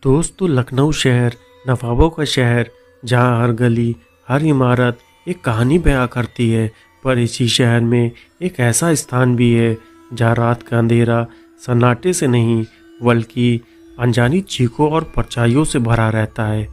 दोस्तों, लखनऊ शहर नवाबों का शहर, जहाँ हर गली हर इमारत एक कहानी बयां करती है। पर इसी शहर में एक ऐसा स्थान भी है जहाँ रात का अंधेरा सन्नाटे से नहीं बल्कि अनजानी चीखों और परछाइयों से भरा रहता है।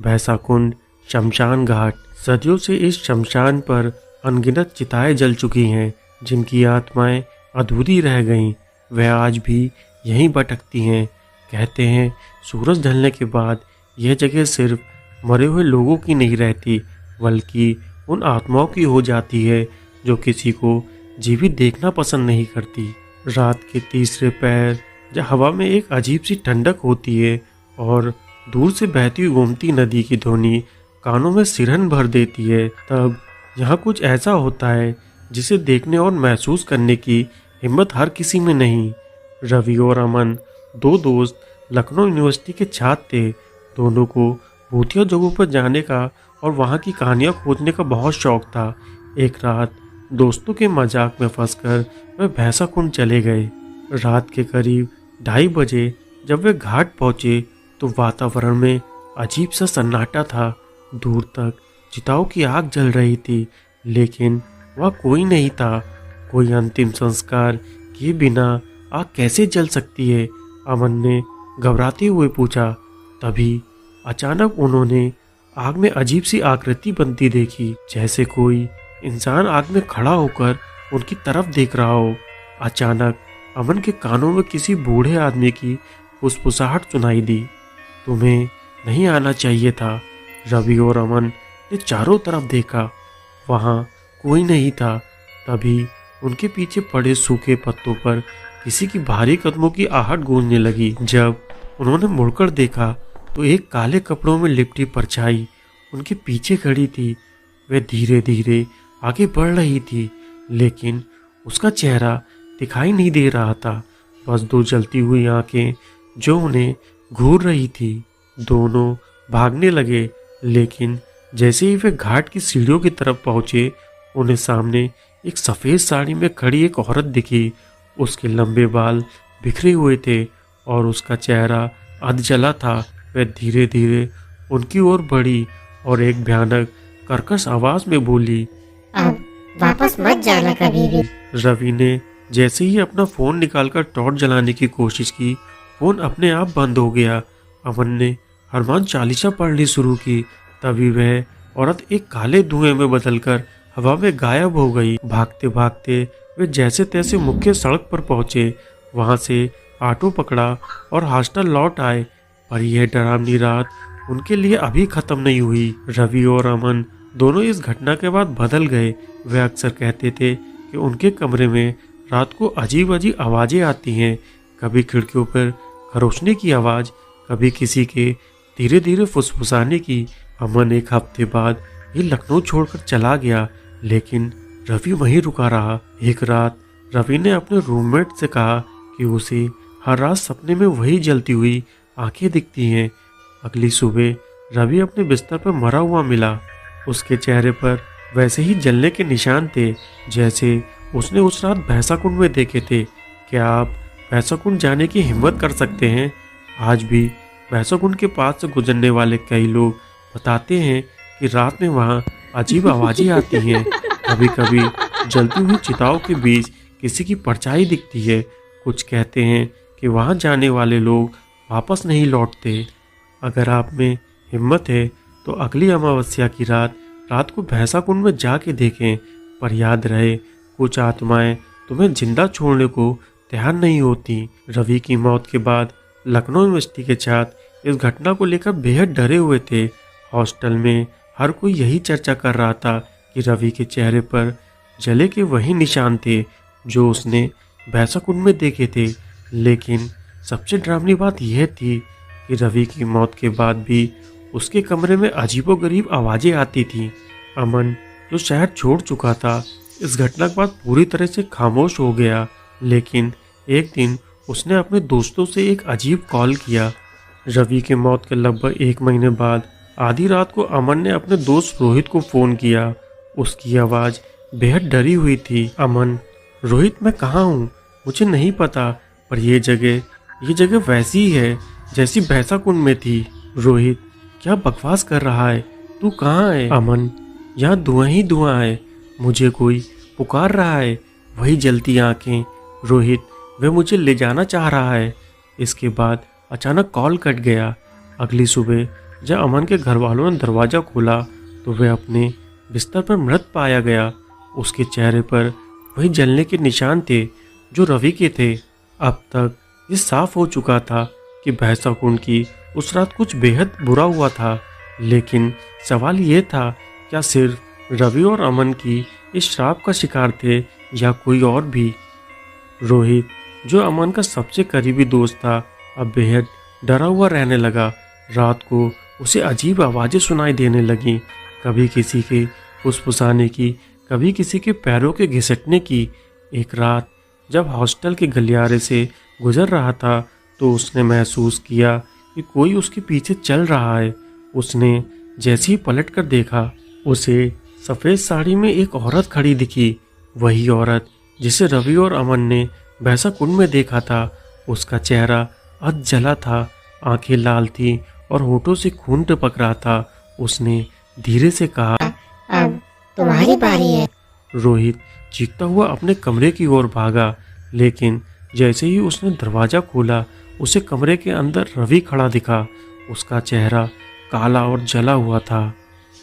भैंसा कुंड शमशान घाट। सदियों से इस शमशान पर अनगिनत चिताएं जल चुकी हैं, जिनकी आत्माएं अधूरी रह गईं। वह आज भी यहीं भटकती हैं। कहते हैं सूरज ढलने के बाद यह जगह सिर्फ मरे हुए लोगों की नहीं रहती, बल्कि उन आत्माओं की हो जाती है जो किसी को जीवित देखना पसंद नहीं करती। रात के तीसरे पहर जब हवा में एक अजीब सी ठंडक होती है और दूर से बहती हुई गोमती नदी की ध्वनि कानों में सिरहन भर देती है, तब यहाँ कुछ ऐसा होता है जिसे देखने और महसूस करने की हिम्मत हर किसी में नहीं। रवि और अमन दो दोस्त लखनऊ यूनिवर्सिटी के छात्र थे। दोनों को भूतिया जगहों पर जाने का और वहाँ की कहानियाँ खोजने का बहुत शौक था। एक रात दोस्तों के मजाक में फंसकर वे भैंसा कुंड चले गए। रात के करीब 2:30 बजे जब वे घाट पहुँचे तो वातावरण में अजीब सा सन्नाटा था। दूर तक चिताओं की आग जल रही थी, लेकिन वहाँ कोई नहीं था। कोई अंतिम संस्कार किए बिना आग कैसे जल सकती है? अमन ने घबराते हुए पूछा। तभी अचानक उन्होंने आग में अजीब सी आकृति बनती देखी, जैसे कोई इंसान आग में खड़ा होकर उनकी तरफ देख रहा हो। अचानक अमन के कानों में किसी बूढ़े आदमी की फुसफुसाहट सुनाई दी। तुम्हें नहीं आना चाहिए था। रवि और अमन ने चारों तरफ देखा, वहाँ कोई नहीं था। तभी उनके पीछे पड़े सूखे पत्तों पर किसी की भारी कदमों की आहट गूंजने लगी। जब उन्होंने मुड़कर देखा तो एक काले कपड़ों में लिपटी परछाई उनके पीछे खड़ी थी। वह धीरे धीरे आगे बढ़ रही थी, लेकिन उसका चेहरा दिखाई नहीं दे रहा था, बस दो जलती हुई आंखें जो उन्हें घूर रही थी। दोनों भागने लगे, लेकिन जैसे ही वे घाट की सीढ़ियों की तरफ पहुंचे, उन्हें सामने एक सफ़ेद साड़ी में खड़ी एक औरत दिखी। उसके लंबे बाल बिखरे हुए थे और उसका चेहरा अध जला था। वह धीरे धीरे उनकी ओर बढ़ी और एक भयानक कर्कश आवाज में बोली, अब वापस मत जाना कभी भी। रवि ने जैसे ही अपना फोन निकालकर टॉर्च जलाने की कोशिश की, फोन अपने आप बंद हो गया। अमन ने हनुमान चालीसा पढ़नी शुरू की। तभी वह औरत एक काले धुएं में बदलकर हवा में गायब हो गई। भागते भागते वे जैसे तैसे मुख्य सड़क पर पहुंचे। वहां से ऑटो पकड़ा और हॉस्टल लौट आए। पर यह डरावनी रात उनके लिए अभी खत्म नहीं हुई। रवि और अमन दोनों इस घटना के बाद बदल गए। वे अक्सर कहते थे कि उनके कमरे में रात को अजीब अजीब आवाज़ें आती हैं, कभी खिड़कियों पर खरोचने की आवाज़, कभी किसी के धीरे धीरे फुसफुसाने की। अमन एक हफ्ते बाद ये लखनऊ छोड़कर चला गया, लेकिन रवि वहीं रुका रहा। एक रात रवि ने अपने रूममेट से कहा कि उसे हर रात सपने में वही जलती हुई आंखें दिखती हैं। अगली सुबह रवि अपने बिस्तर पर मरा हुआ मिला। उसके चेहरे पर वैसे ही जलने के निशान थे जैसे उसने उस रात भैंसा कुंड में देखे थे। क्या आप भैंसा कुंड जाने की हिम्मत कर सकते हैं? आज भी भैंसा कुंड के पास से गुजरने वाले कई लोग बताते हैं कि रात में वहाँ अजीब आवाज़ें आती हैं। कभी कभी जलती हुई चिताओं के बीच किसी की परछाई दिखती है। कुछ कहते हैं कि वहाँ जाने वाले लोग वापस नहीं लौटते। अगर आप में हिम्मत है तो अगली अमावस्या की रात को भैंसा कुंड में जाके देखें। पर याद रहे, कुछ आत्माएं तुम्हें जिंदा छोड़ने को तैयार नहीं होती। रवि की मौत के बाद लखनऊ यूनिवर्सिटी के छात्र इस घटना को लेकर बेहद डरे हुए थे। हॉस्टल में हर कोई यही चर्चा कर रहा था कि रवि के चेहरे पर जले के वही निशान थे जो उसने भैंसा कुंड में देखे थे। लेकिन सबसे डरावनी बात यह थी कि रवि की मौत के बाद भी उसके कमरे में अजीबोगरीब आवाज़ें आती थीं। अमन, जो शहर छोड़ चुका था, इस घटना के बाद पूरी तरह से खामोश हो गया। लेकिन एक दिन उसने अपने दोस्तों से एक अजीब कॉल किया। रवि की मौत के लगभग 1 महीने बाद आधी रात को अमन ने अपने दोस्त रोहित को फ़ोन किया। उसकी आवाज़ बेहद डरी हुई थी। अमन, रोहित, मैं कहाँ हूँ मुझे नहीं पता, पर यह जगह वैसी ही है जैसी भैंसा कुंड में थी। रोहित, क्या बकवास कर रहा है? तू कहाँ है? अमन, यहाँ धुआं ही धुआं है, मुझे कोई पुकार रहा है। वही जलती आंखें। रोहित, वह मुझे ले जाना चाह रहा है। इसके बाद अचानक कॉल कट गया। अगली सुबह जब अमन के घर वालों ने दरवाज़ा खोला तो वह अपने बिस्तर पर मृत पाया गया। उसके चेहरे पर वही जलने के निशान थे जो रवि के थे। अब तक ये साफ हो चुका था कि भैंसा कुंड की उस रात कुछ बेहद बुरा हुआ था, लेकिन सवाल ये था, क्या सिर्फ रवि और अमन की इस श्राप का शिकार थे या कोई और भी? रोहित, जो अमन का सबसे करीबी दोस्त था, अब बेहद डरा हुआ रहने लगा। रात को उसे अजीब आवाज़ें सुनाई देने लगीं, कभी किसी के फुसफुसाने की, कभी किसी के पैरों के घिसटने की। एक रात जब हॉस्टल के गलियारे से गुजर रहा था तो उसने महसूस किया कि कोई उसके पीछे चल रहा है। उसने जैसे ही पलट कर देखा, उसे सफ़ेद साड़ी में एक औरत खड़ी दिखी। वही औरत जिसे रवि और अमन ने भैंसा कुंड में देखा था। उसका चेहरा अध जला था, आंखें लाल थीं और होठों से खून टपक रहा था। उसने धीरे से कहा, अब तुम्हारी बारी है। रोहित चीखता हुआ अपने कमरे की ओर भागा, लेकिन जैसे ही उसने दरवाज़ा खोला उसे कमरे के अंदर रवि खड़ा दिखा। उसका चेहरा काला और जला हुआ था।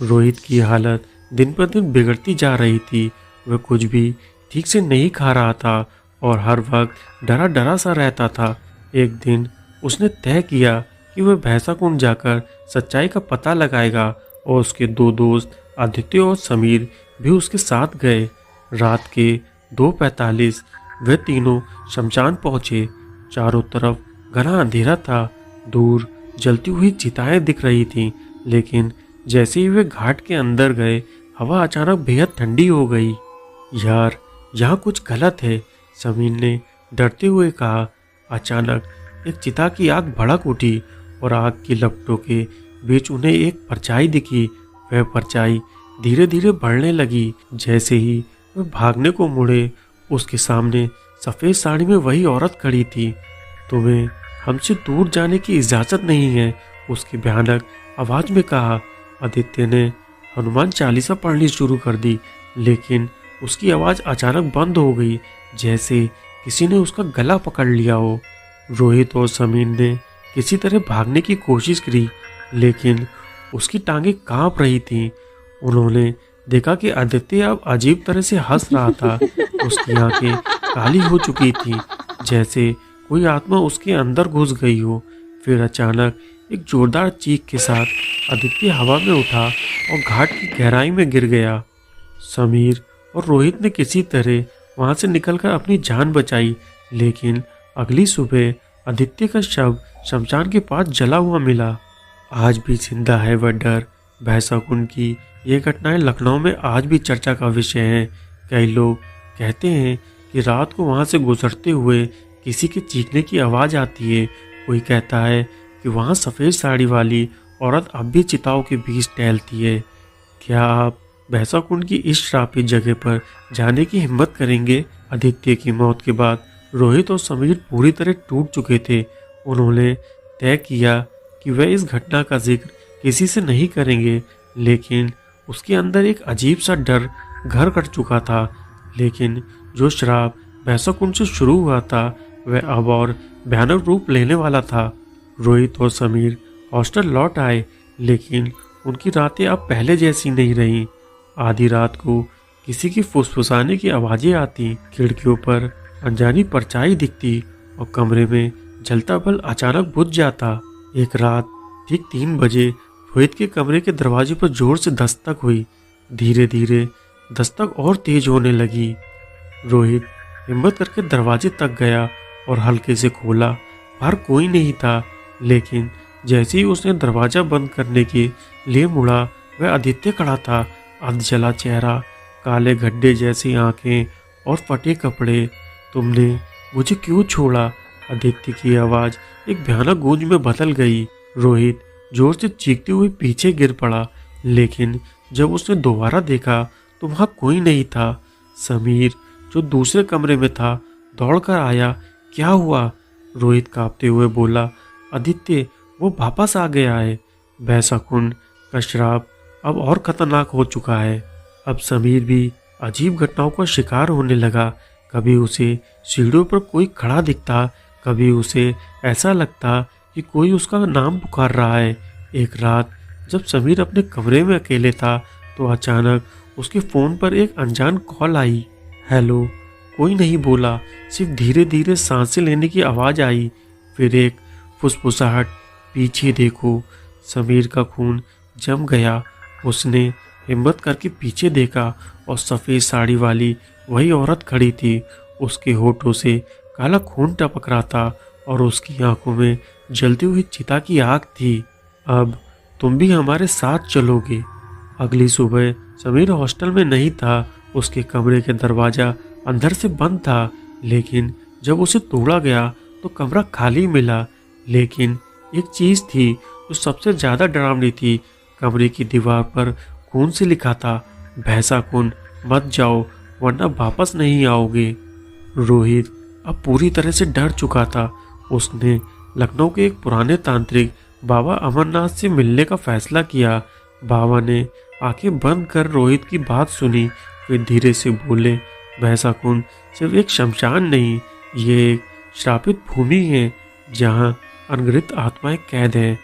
रोहित की हालत दिन पर दिन बिगड़ती जा रही थी। वह कुछ भी ठीक से नहीं खा रहा था और हर वक्त डरा डरा सा रहता था। एक दिन उसने तय किया कि वह भैंसा कुंड जाकर सच्चाई का पता लगाएगा और उसके दो दोस्त आदित्य और समीर भी उसके साथ गए। रात के 2:45 वे तीनों शमशान पहुंचे। चारों तरफ घना अंधेरा था। दूर जलती हुई चिताएं दिख रही थीं, लेकिन जैसे ही वे घाट के अंदर गए, हवा अचानक बेहद ठंडी हो गई। यार, यहाँ कुछ गलत है, समीर ने डरते हुए कहा। अचानक एक चिता की आग भड़क उठी और आग की लपटों के बीच उन्हें एक परछाई दिखी। वह परछाई धीरे धीरे बढ़ने लगी। जैसे ही वह भागने को मुड़े, उसके सामने सफ़ेद साड़ी में वही औरत खड़ी थी। तुम्हें हमसे दूर जाने की इजाज़त नहीं है, उसकी भयानक आवाज़ में कहा। आदित्य ने हनुमान चालीसा पढ़नी शुरू कर दी, लेकिन उसकी आवाज़ अचानक बंद हो गई, जैसे किसी ने उसका गला पकड़ लिया हो। रोहित और समीर ने किसी तरह भागने की कोशिश की, लेकिन उसकी टांगें कांप रही थीं। उन्होंने देखा कि आदित्य अब अजीब तरह से हंस रहा था। उसकी आंखें काली हो चुकी थीं, जैसे कोई आत्मा उसके अंदर घुस गई हो। फिर अचानक एक जोरदार चीख के साथ आदित्य हवा में उठा और घाट की गहराई में गिर गया। समीर और रोहित ने किसी तरह वहां से निकलकर अपनी जान बचाई, लेकिन अगली सुबह आदित्य का शव शमशान के पास जला हुआ मिला। आज भी जिंदा है वह डर। भैंसा कुंड की ये घटनाएं लखनऊ में आज भी चर्चा का विषय हैं। कई लोग कहते हैं कि रात को वहां से गुजरते हुए किसी के चीखने की आवाज़ आती है। कोई कहता है कि वहां सफ़ेद साड़ी वाली औरत अब भी चिताओं के बीच टहलती है। क्या आप भैंसा कुंड की इस श्रापित जगह पर जाने की हिम्मत करेंगे? आदित्य की मौत के बाद रोहित और समीर पूरी तरह टूट चुके थे। उन्होंने तय किया कि वे इस घटना का जिक्र किसी से नहीं करेंगे, लेकिन उसके अंदर एक अजीब सा डर घर कर चुका था। लेकिन जो श्राप भैंसा कुंड से शुरू हुआ था, वह अब और भयानक रूप लेने वाला था। रोहित और समीर हॉस्टल लौट आए, लेकिन उनकी रातें अब पहले जैसी नहीं रहीं। आधी रात को किसी की फुसफुसाने की आवाज़ें आती, खिड़कियों पर अनजानी परछाई दिखती और कमरे में जलता बल्ब अचानक बुझ जाता। एक रात ठीक 3 बजे रोहित के कमरे के दरवाजे पर जोर से दस्तक हुई। धीरे धीरे दस्तक और तेज होने लगी। रोहित हिम्मत करके दरवाजे तक गया और हल्के से खोला। बाहर कोई नहीं था, लेकिन जैसे ही उसने दरवाज़ा बंद करने के लिए मुड़ा, वह आदित्य खड़ा था। अध जला चेहरा, काले गड्ढे जैसी आंखें और फटे कपड़े। तुमने मुझे क्यों छोड़ा? आदित्य की आवाज़ एक भयानक गूंज में बदल गई। रोहित जोर से चीखते हुए पीछे गिर पड़ा, लेकिन जब उसने दोबारा देखा तो वहाँ कोई नहीं था। समीर, जो दूसरे कमरे में था, दौड़कर आया। क्या हुआ? रोहित कांपते हुए बोला। आदित्य वो वापस आ गया है। भैंसा कुंड का श्राप अब और खतरनाक हो चुका है। अब समीर भी अजीब घटनाओं का शिकार होने लगा। कभी उसे सीढ़ियों पर कोई खड़ा दिखता, कभी उसे ऐसा लगता कि कोई उसका नाम पुकार रहा है। एक रात जब समीर अपने कमरे में अकेले था तो अचानक उसके फ़ोन पर एक अनजान कॉल आई। हेलो। कोई नहीं बोला, सिर्फ धीरे धीरे सांसें लेने की आवाज़ आई। फिर एक फुसफुसाहट, पीछे देखो। समीर का खून जम गया। उसने हिम्मत करके पीछे देखा और सफ़ेद साड़ी वाली वही औरत खड़ी थी। उसके होठों से काला खून टपक रहा था और उसकी आंखों में जलती हुई चिता की आग थी। अब तुम भी हमारे साथ चलोगे। अगली सुबह समीर हॉस्टल में नहीं था। उसके कमरे के दरवाज़ा अंदर से बंद था, लेकिन जब उसे तोड़ा गया तो कमरा खाली मिला। लेकिन एक चीज़ थी जो सबसे ज़्यादा डरावनी थी। कमरे की दीवार पर खून से लिखा था, भैंसा कुंड मत जाओ वरना वापस नहीं आओगे। रोहित अब पूरी तरह से डर चुका था। उसने लखनऊ के एक पुराने तांत्रिक बाबा अमरनाथ से मिलने का फैसला किया। बाबा ने आंखें बंद कर रोहित की बात सुनी। फिर धीरे से बोले, भैंसा कुंड सिर्फ एक शमशान नहीं, ये एक श्रापित भूमि है जहाँ अनगिनत आत्माएं कैद हैं।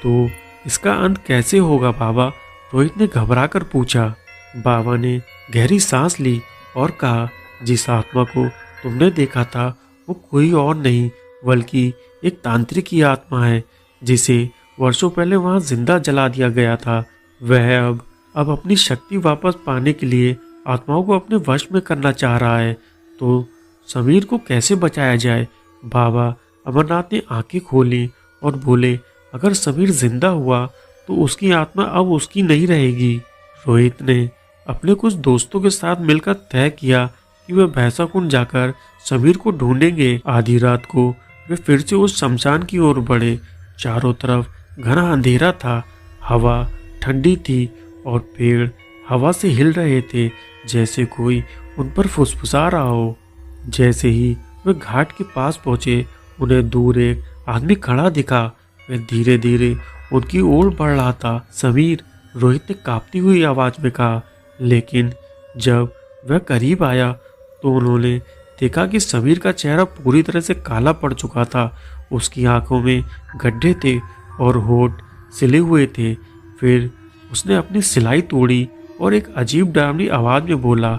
तो इसका अंत कैसे होगा बाबा? रोहित ने घबरा कर पूछा। बाबा ने गहरी सांस ली और कहा, जिस आत्मा को तुमने देखा था वो कोई और नहीं बल्कि एक तांत्रिक की आत्मा है जिसे वर्षों पहले वहां जिंदा जला दिया गया था। वह अब अपनी शक्ति वापस पाने के लिए आत्माओं को अपने वश में करना चाह रहा है। तो समीर को कैसे बचाया जाए? बाबा अमरनाथ ने आंखें खोली और बोले, अगर समीर जिंदा हुआ तो उसकी आत्मा अब उसकी नहीं रहेगी। रोहित ने अपने कुछ दोस्तों के साथ मिलकर तय किया कि वे भैंसा कुंड जाकर समीर को ढूंढेंगे। आधी रात को वे फिर से उस शमशान की ओर बढ़े। चारों तरफ घना अंधेरा था, हवा ठंडी थी और पेड़ हवा से हिल रहे थे जैसे कोई उन पर फुसफुसा रहा हो। जैसे ही वे घाट के पास पहुंचे उन्हें दूर एक आदमी खड़ा दिखा। वह धीरे धीरे उनकी ओर बढ़ रहा था। समीर, रोहित ने कांपती हुई आवाज में कहा। लेकिन जब वह करीब आया तो उन्होंने देखा कि समीर का चेहरा पूरी तरह से काला पड़ चुका था। उसकी आंखों में गड्ढे थे और होठ सिले हुए थे। फिर उसने अपनी सिलाई तोड़ी और एक अजीब डरावनी आवाज में बोला,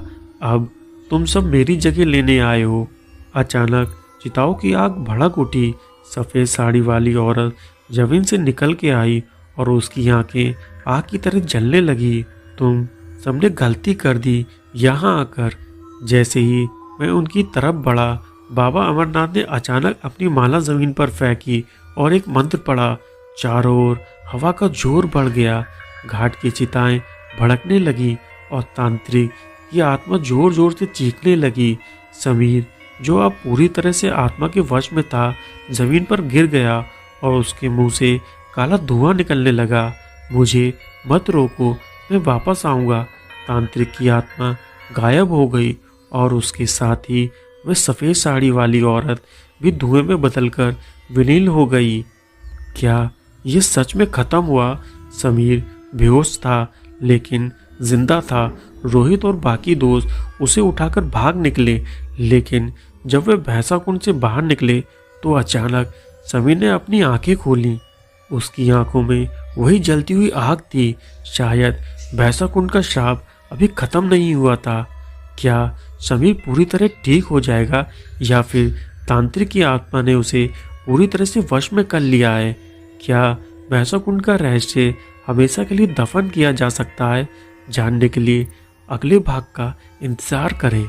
अब तुम सब मेरी जगह लेने आए हो। अचानक चिताओं की आग भड़क उठी। सफ़ेद साड़ी वाली औरत जमीन से निकल के आई और उसकी आंखें आग की तरह जलने लगी। तुम सबने गलती कर दी यहाँ आकर। जैसे ही मैं उनकी तरफ बढ़ा, बाबा अमरनाथ ने अचानक अपनी माला जमीन पर फेंकी और एक मंत्र पढ़ा। चारों ओर हवा का जोर बढ़ गया। घाट की चिताएं भड़कने लगी और तांत्रिक की आत्मा जोर जोर से चीखने लगी। समीर, जो अब पूरी तरह से आत्मा के वश में था, जमीन पर गिर गया और उसके मुंह से काला धुआं निकलने लगा। मुझे मत रोको, मैं वापस आऊँगा। तांत्रिक की आत्मा गायब हो गई और उसके साथ ही वह सफ़ेद साड़ी वाली औरत भी धुएं में बदलकर विलीन हो गई। क्या ये सच में ख़त्म हुआ? समीर बेहोश था लेकिन जिंदा था। रोहित और बाकी दोस्त उसे उठाकर भाग निकले, लेकिन जब वे भैंसा कुंड से बाहर निकले तो अचानक समीर ने अपनी आंखें खोली। उसकी आंखों में वही जलती हुई आग थी। शायद भैंसा कुंड का श्राप अभी खत्म नहीं हुआ था। क्या समीर पूरी तरह ठीक हो जाएगा या फिर तांत्रिक की आत्मा ने उसे पूरी तरह से वश में कर लिया है? क्या भैंसा कुंड का रहस्य हमेशा के लिए दफन किया जा सकता है? जानने के लिए अगले भाग का इंतज़ार करें।